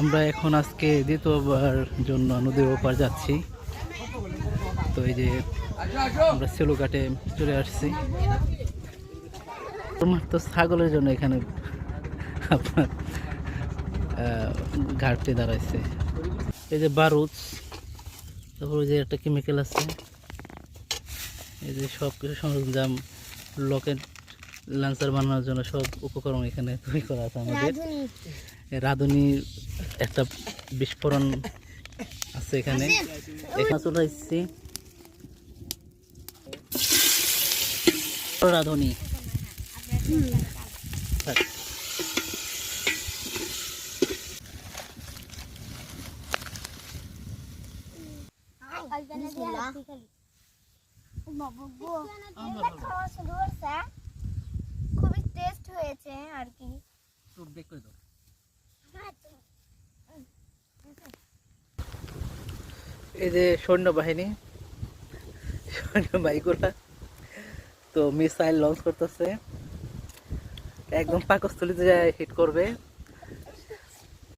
আমরা এখন আজকে দ্বিতীয়বার জন্য নদীর ওপার যাচ্ছি। তো এই যে আমরা সেলুঘাটে চলে আসছি। তোমার তো ছাগলের জন্য এখানে আপনার ঘাটটি দাঁড়াইছে। এই যে বারুদ, তারপর যে একটা কেমিক্যাল আছে, এই যে সব কিছু সরঞ্জাম, লকেট লান্সার বানানোর জন্য সব উপকরণ এখানে তৈরি করা আছে। আমাদের রাঁধুনির একটা বিস্ফোরণ আছে এখানে। এখানে চলে এসেছি রাঁধুনি। খুবই টেস্ট হয়েছে আর কি। এই যে সৈন্যবাহিনীগুলা তো মিসাইল লঞ্চ করতেছে, একদম পাকস্থলীতে যায় হিট করবে।